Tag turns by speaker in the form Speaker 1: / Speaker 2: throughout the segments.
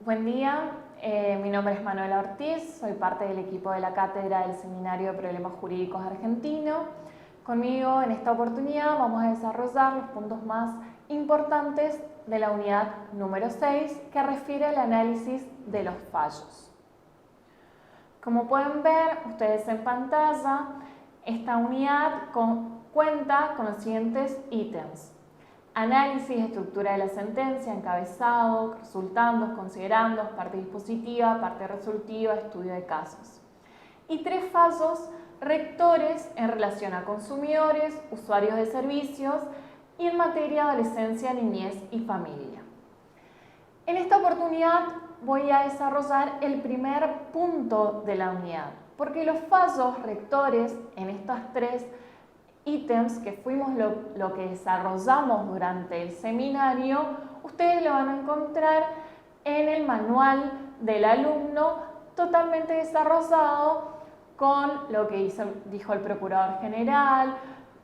Speaker 1: Buen día, mi nombre es Manuela Ortiz, soy parte del equipo de la Cátedra del Seminario de Problemas Jurídicos Argentino. Conmigo en esta oportunidad vamos a desarrollar los puntos más importantes de la unidad número 6 que refiere al análisis de los fallos. Como pueden ver ustedes en pantalla, esta unidad cuenta con los siguientes ítems: análisis, estructura de la sentencia, encabezado, resultandos, considerandos, parte dispositiva, parte resolutiva, estudio de casos. Y 3 fallos rectores en relación a consumidores, usuarios de servicios y en materia de adolescencia, niñez y familia. En esta oportunidad voy a desarrollar el primer punto de la unidad, porque los fallos rectores en estas 3 ítems que fuimos lo que desarrollamos durante el seminario, ustedes lo van a encontrar en el manual del alumno totalmente desarrollado con lo que dijo el Procurador General,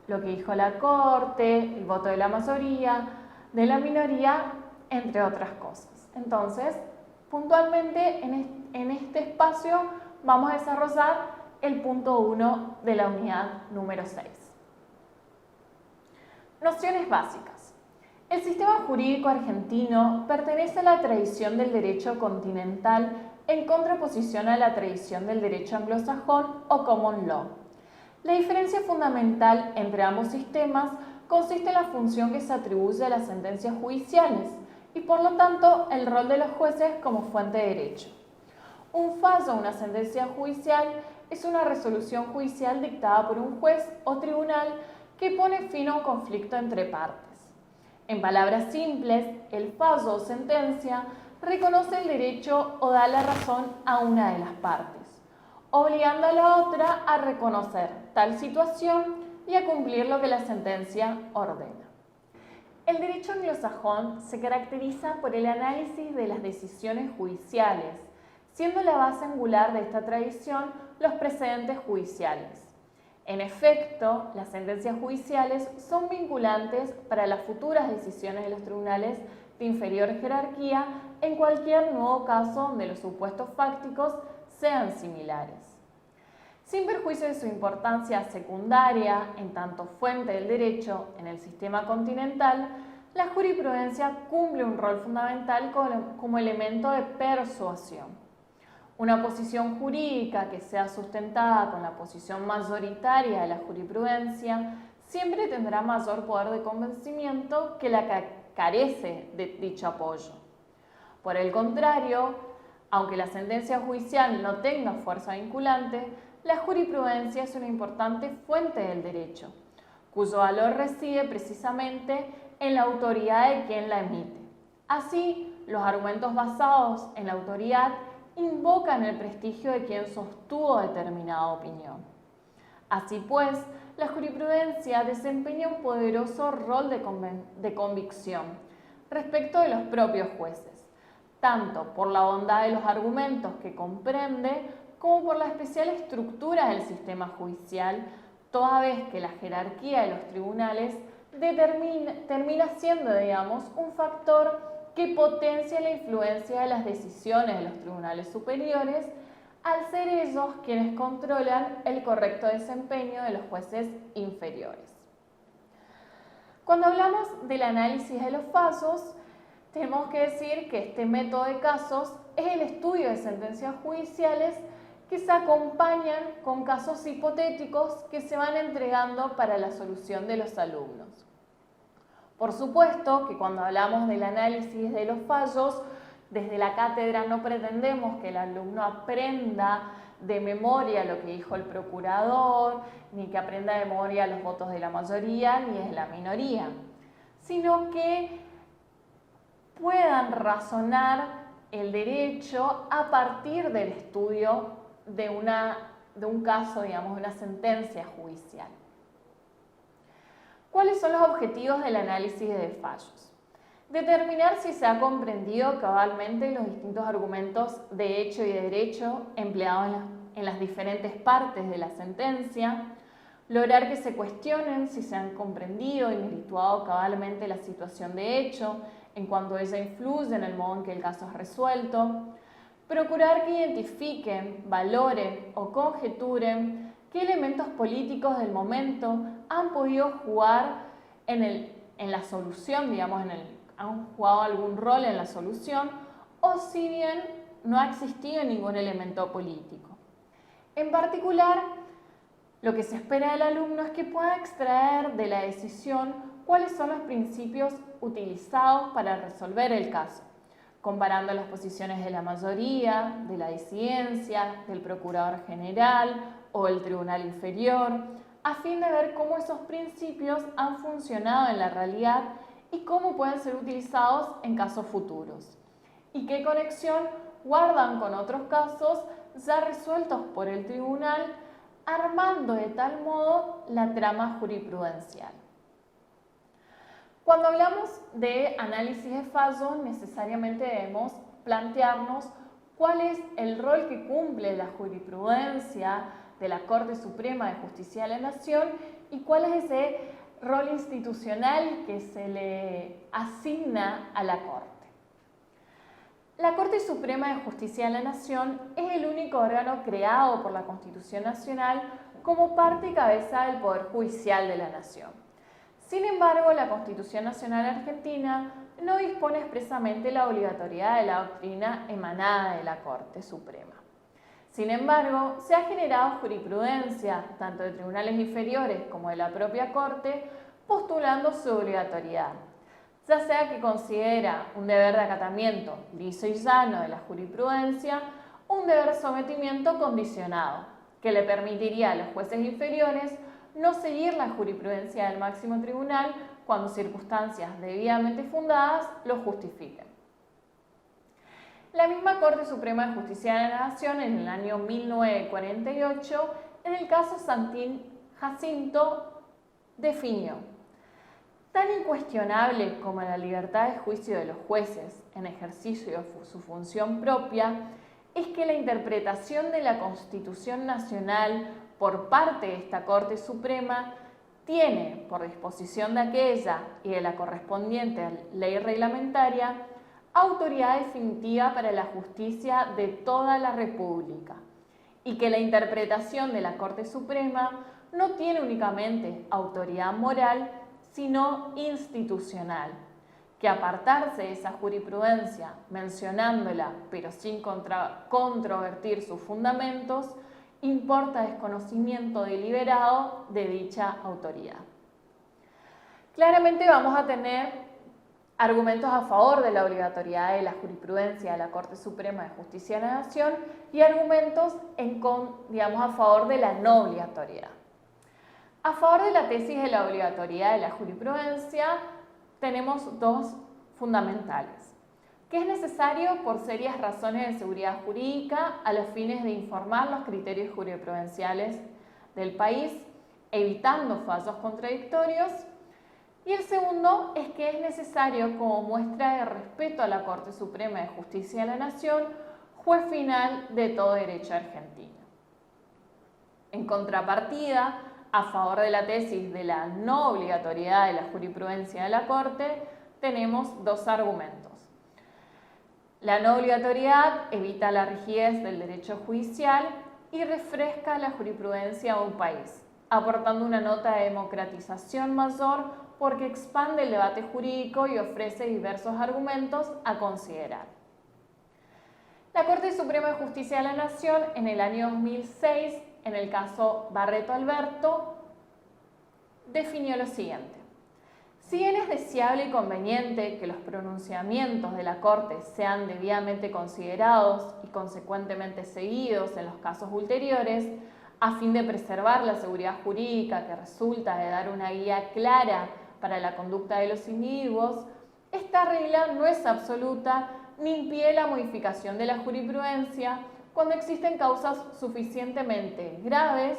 Speaker 1: lo que dijo la Corte, el voto de la mayoría, de la minoría, entre otras cosas. Entonces, puntualmente en este espacio vamos a desarrollar el punto 1 de la unidad número 6. Nociones básicas. El sistema jurídico argentino pertenece a la tradición del derecho continental en contraposición a la tradición del derecho anglosajón o common law. La diferencia fundamental entre ambos sistemas consiste en la función que se atribuye a las sentencias judiciales y, por lo tanto, el rol de los jueces como fuente de derecho. Un fallo o una sentencia judicial es una resolución judicial dictada por un juez o tribunal que pone fin a un conflicto entre partes. En palabras simples, el fallo o sentencia reconoce el derecho o da la razón a una de las partes, obligando a la otra a reconocer tal situación y a cumplir lo que la sentencia ordena. El derecho anglosajón se caracteriza por el análisis de las decisiones judiciales, siendo la base angular de esta tradición los precedentes judiciales. En efecto, las sentencias judiciales son vinculantes para las futuras decisiones de los tribunales de inferior jerarquía en cualquier nuevo caso donde los supuestos fácticos sean similares. Sin perjuicio de su importancia secundaria en tanto fuente del derecho en el sistema continental, la jurisprudencia cumple un rol fundamental como elemento de persuasión. Una posición jurídica que sea sustentada con la posición mayoritaria de la jurisprudencia siempre tendrá mayor poder de convencimiento que la que carece de dicho apoyo. Por el contrario, aunque la sentencia judicial no tenga fuerza vinculante, la jurisprudencia es una importante fuente del derecho, cuyo valor reside precisamente en la autoridad de quien la emite. Así, los argumentos basados en la autoridad invocan el prestigio de quien sostuvo determinada opinión. Así pues, la jurisprudencia desempeña un poderoso rol de convicción respecto de los propios jueces, tanto por la bondad de los argumentos que comprende como por la especial estructura del sistema judicial, toda vez que la jerarquía de los tribunales termina siendo, un factor que potencia la influencia de las decisiones de los tribunales superiores, al ser ellos quienes controlan el correcto desempeño de los jueces inferiores. Cuando hablamos del análisis de los fallos, tenemos que decir que este método de casos es el estudio de sentencias judiciales que se acompañan con casos hipotéticos que se van entregando para la solución de los alumnos. Por supuesto que cuando hablamos del análisis de los fallos, desde la cátedra no pretendemos que el alumno aprenda de memoria lo que dijo el procurador, ni que aprenda de memoria los votos de la mayoría ni de la minoría, sino que puedan razonar el derecho a partir del estudio de un caso, de una sentencia judicial. ¿Cuáles son los objetivos del análisis de fallos? Determinar si se ha comprendido cabalmente los distintos argumentos de hecho y de derecho empleados en las diferentes partes de la sentencia, lograr que se cuestionen si se han comprendido y virtuado cabalmente la situación de hecho en cuanto ella influye en el modo en que el caso es resuelto, procurar que identifiquen, valoren o conjeturen qué elementos políticos del momento han podido jugar en la solución, digamos, han jugado algún rol en la solución, o si bien no ha existido ningún elemento político. En particular, lo que se espera del alumno es que pueda extraer de la decisión cuáles son los principios utilizados para resolver el caso, comparando las posiciones de la mayoría, de la disidencia, del procurador general o del tribunal inferior, a fin de ver cómo esos principios han funcionado en la realidad y cómo pueden ser utilizados en casos futuros, y qué conexión guardan con otros casos ya resueltos por el tribunal, armando de tal modo la trama jurisprudencial. Cuando hablamos de análisis de fallo, necesariamente debemos plantearnos cuál es el rol que cumple la jurisprudencia de la Corte Suprema de Justicia de la Nación y cuál es ese rol institucional que se le asigna a la Corte. La Corte Suprema de Justicia de la Nación es el único órgano creado por la Constitución Nacional como parte y cabeza del Poder Judicial de la Nación. Sin embargo, la Constitución Nacional Argentina no dispone expresamente la obligatoriedad de la doctrina emanada de la Corte Suprema. Sin embargo, se ha generado jurisprudencia, tanto de tribunales inferiores como de la propia Corte, postulando su obligatoriedad, ya sea que considera un deber de acatamiento liso y llano de la jurisprudencia, o un deber de sometimiento condicionado, que le permitiría a los jueces inferiores no seguir la jurisprudencia del máximo tribunal cuando circunstancias debidamente fundadas lo justifiquen. La misma Corte Suprema de Justicia de la Nación, en el año 1948, en el caso Santín Jacinto, definió: tan incuestionable como la libertad de juicio de los jueces en ejercicio de su función propia es que la interpretación de la Constitución Nacional por parte de esta Corte Suprema tiene, por disposición de aquella y de la correspondiente ley reglamentaria, autoridad definitiva para la justicia de toda la República, y que la interpretación de la Corte Suprema no tiene únicamente autoridad moral, sino institucional, que apartarse de esa jurisprudencia, mencionándola pero sin controvertir sus fundamentos, importa desconocimiento deliberado de dicha autoridad. Claramente vamos a tener argumentos a favor de la obligatoriedad de la jurisprudencia de la Corte Suprema de Justicia de la Nación y argumentos a favor de la no obligatoriedad. A favor de la tesis de la obligatoriedad de la jurisprudencia tenemos dos fundamentales: que es necesario por serias razones de seguridad jurídica a los fines de informar los criterios jurisprudenciales del país, evitando fallos contradictorios. Y el segundo es que es necesario como muestra de respeto a la Corte Suprema de Justicia de la Nación, juez final de todo derecho argentino. En contrapartida, a favor de la tesis de la no obligatoriedad de la jurisprudencia de la Corte, tenemos dos argumentos. La no obligatoriedad evita la rigidez del derecho judicial y refresca la jurisprudencia de un país, aportando una nota de democratización mayor porque expande el debate jurídico y ofrece diversos argumentos a considerar. La Corte Suprema de Justicia de la Nación, en el año 2006, en el caso Barreto Alberto, definió lo siguiente: si bien es deseable y conveniente que los pronunciamientos de la Corte sean debidamente considerados y consecuentemente seguidos en los casos ulteriores, a fin de preservar la seguridad jurídica que resulta de dar una guía clara para la conducta de los individuos, esta regla no es absoluta ni impide la modificación de la jurisprudencia cuando existen causas suficientemente graves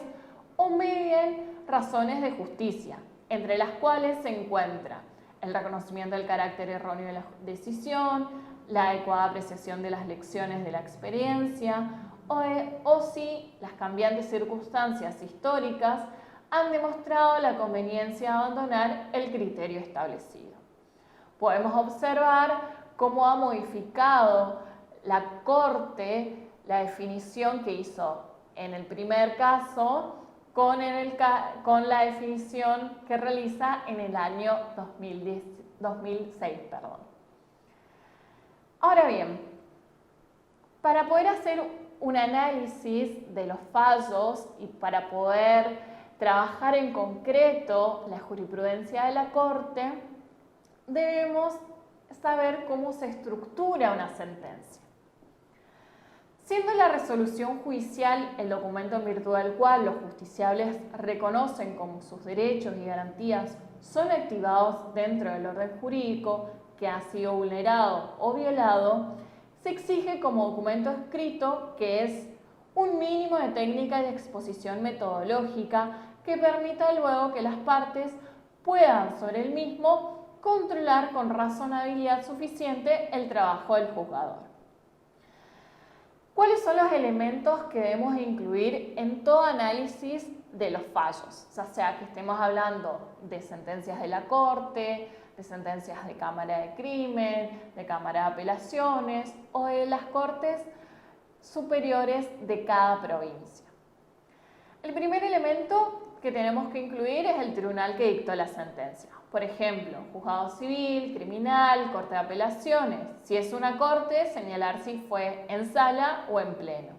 Speaker 1: o medien razones de justicia, entre las cuales se encuentra el reconocimiento del carácter erróneo de la decisión, la adecuada apreciación de las lecciones de la experiencia o si las cambiantes circunstancias históricas han demostrado la conveniencia de abandonar el criterio establecido. podemos observar cómo ha modificado la Corte la definición que hizo en el primer caso con la definición que realiza en el año 2006. Ahora bien, para poder hacer un análisis de los fallos y para poder trabajar en concreto la jurisprudencia de la Corte, debemos saber cómo se estructura una sentencia. Siendo la resolución judicial el documento en virtud del cual los justiciables reconocen como sus derechos y garantías son activados dentro del orden jurídico que ha sido vulnerado o violado, se exige como documento escrito que es un mínimo de técnica y de exposición metodológica que permita luego que las partes puedan sobre el mismo controlar con razonabilidad suficiente el trabajo del juzgador. ¿Cuáles son los elementos que debemos incluir en todo análisis de los fallos? Ya sea que estemos hablando de sentencias de la Corte, de sentencias de Cámara de Crimen, de Cámara de Apelaciones o de las Cortes superiores de cada provincia. El primer elemento que tenemos que incluir es el tribunal que dictó la sentencia. Por ejemplo, juzgado civil, criminal, corte de apelaciones. Si es una corte, señalar si fue en sala o en pleno.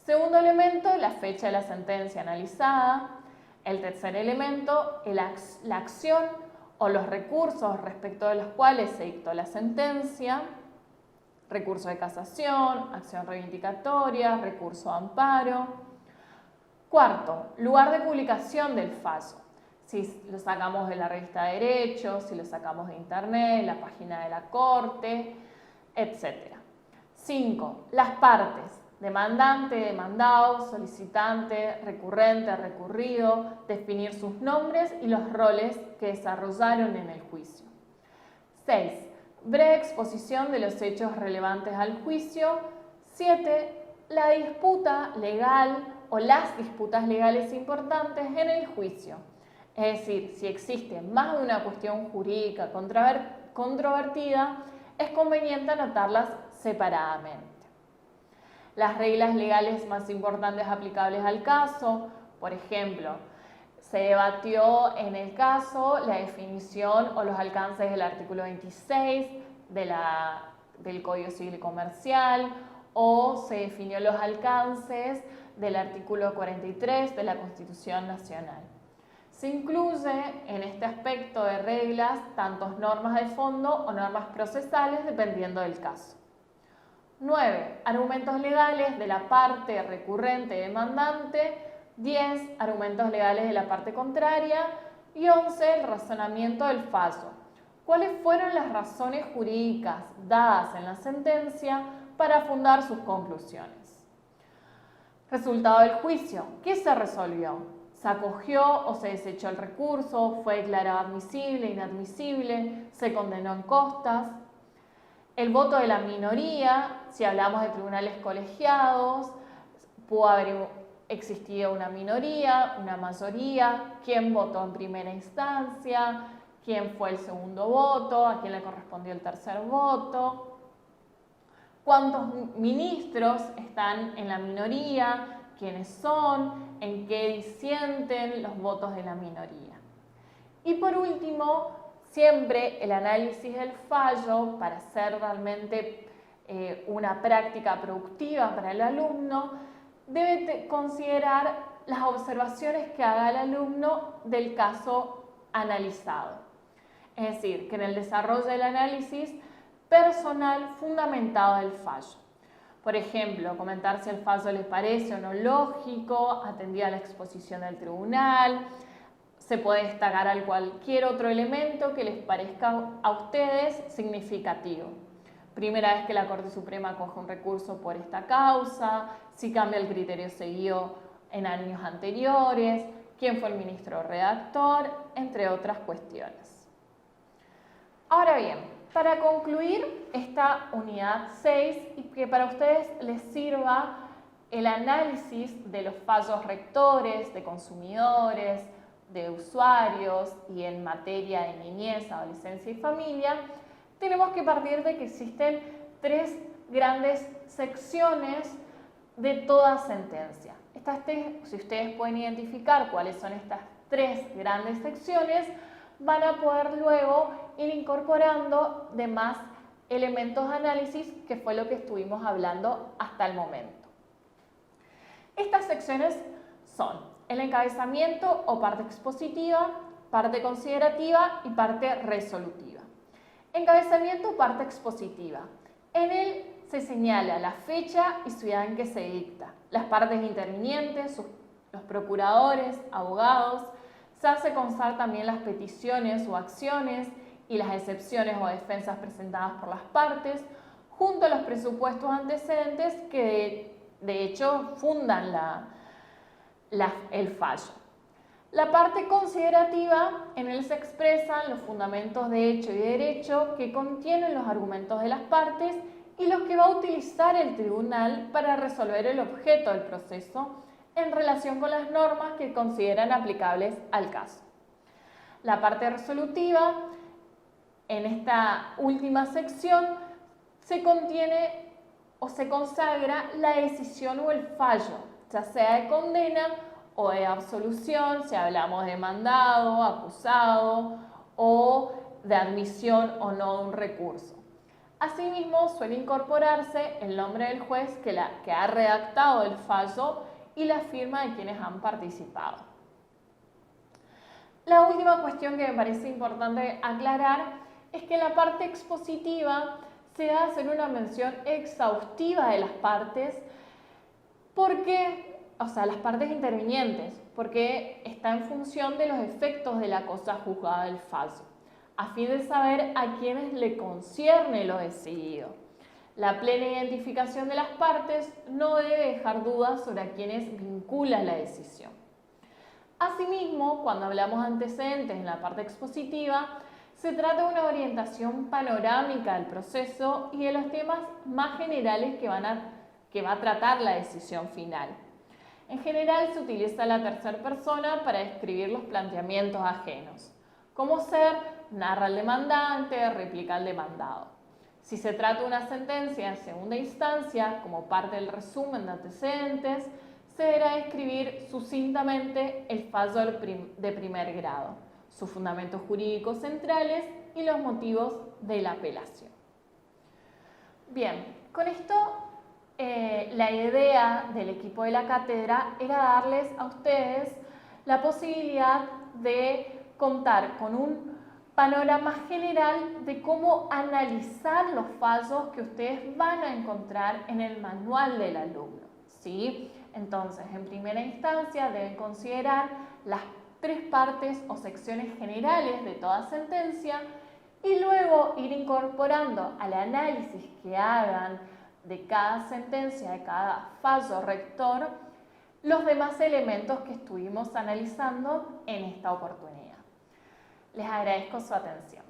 Speaker 1: Segundo elemento, la fecha de la sentencia analizada. El tercer elemento, la acción o los recursos respecto de los cuales se dictó la sentencia. Recurso de casación, acción reivindicatoria, recurso de amparo. Cuarto, lugar de publicación del fallo. Si lo sacamos de la revista de Derecho, si lo sacamos de Internet, la página de la Corte, etc. 5. Las partes. Demandante, demandado, solicitante, recurrente, recurrido. Definir sus nombres y los roles que desarrollaron en el juicio. 6. Breve exposición de los hechos relevantes al juicio. 7. La disputa legal o las disputas legales importantes en el juicio. Es decir, si existe más de una cuestión jurídica controvertida, es conveniente anotarlas separadamente. Las reglas legales más importantes aplicables al caso, por ejemplo, se debatió en el caso la definición o los alcances del artículo 26 del Código Civil y Comercial, o se definió los alcances del artículo 43 de la Constitución Nacional. Se incluye en este aspecto de reglas tanto normas de fondo o normas procesales dependiendo del caso. 9. Argumentos legales de la parte recurrente demandante. 10. Argumentos legales de la parte contraria. Y 11. El razonamiento del fallo. ¿Cuáles fueron las razones jurídicas dadas en la sentencia para fundar sus conclusiones? Resultado del juicio. ¿Qué se resolvió? ¿Se acogió o se desechó el recurso? ¿Fue declarado admisible, inadmisible? ¿Se condenó en costas? El voto de la minoría, si hablamos de tribunales colegiados, pudo haber existido una minoría, una mayoría, quién votó en primera instancia, quién fue el segundo voto, a quién le correspondió el tercer voto, cuántos ministros están en la minoría, quiénes son, en qué disienten los votos de la minoría. Y por último, siempre el análisis del fallo, para ser realmente una práctica productiva para el alumno, debe considerar las observaciones que haga el alumno del caso analizado. Es decir, que en el desarrollo del análisis personal fundamentado del fallo. Por ejemplo, comentar si el fallo les parece o no lógico, atendida a la exposición del tribunal. Se puede destacar cualquier otro elemento que les parezca a ustedes significativo. Primera vez que la Corte Suprema acoge un recurso por esta causa, si cambia el criterio seguido en años anteriores, quién fue el ministro redactor, entre otras cuestiones. Ahora bien, para concluir esta unidad 6 y que para ustedes les sirva el análisis de los fallos rectores, de consumidores, de usuarios y en materia de niñez, adolescencia y familia, tenemos que partir de que existen tres grandes secciones de toda sentencia. Si ustedes pueden identificar cuáles son estas tres grandes secciones, van a poder luego ir incorporando demás elementos de análisis, que fue lo que estuvimos hablando hasta el momento. Estas secciones son el encabezamiento o parte expositiva, parte considerativa y parte resolutiva. Encabezamiento o parte expositiva. En él se señala la fecha y ciudad en que se dicta, las partes intervinientes, los procuradores, abogados. Se hace constar también las peticiones o acciones y las excepciones o defensas presentadas por las partes, junto a los presupuestos antecedentes que de hecho fundan el fallo. La parte considerativa, en él se expresan los fundamentos de hecho y derecho que contienen los argumentos de las partes y los que va a utilizar el tribunal para resolver el objeto del proceso en relación con las normas que consideran aplicables al caso. La parte resolutiva, en esta última sección, se contiene o se consagra la decisión o el fallo, ya sea de condena o de absolución, si hablamos de mandado, acusado o de admisión o no de un recurso. Asimismo, suele incorporarse el nombre del juez que ha redactado el fallo y la firma de quienes han participado. La última cuestión que me parece importante aclarar es que en la parte expositiva se va a hacer una mención exhaustiva de las partes, las partes intervinientes, porque está en función de los efectos de la cosa juzgada del fallo, a fin de saber a quienes le concierne lo decidido. La plena identificación de las partes no debe dejar dudas sobre a quienes vincula la decisión. Asimismo, cuando hablamos de antecedentes en la parte expositiva, se trata de una orientación panorámica del proceso y de los temas más generales que va a tratar la decisión final. En general se utiliza la tercera persona para describir los planteamientos ajenos, como ser, narra el demandante, replica el demandado. Si se trata de una sentencia en segunda instancia, como parte del resumen de antecedentes, se deberá describir sucintamente el fallo de primer grado, sus fundamentos jurídicos centrales y los motivos de la apelación. Bien, con esto la idea del equipo de la cátedra era darles a ustedes la posibilidad de contar con un panorama general de cómo analizar los fallos que ustedes van a encontrar en el manual del alumno, ¿sí? Entonces, en primera instancia deben considerar las tres partes o secciones generales de toda sentencia y luego ir incorporando al análisis que hagan de cada sentencia, de cada fallo rector, los demás elementos que estuvimos analizando en esta oportunidad. Les agradezco su atención.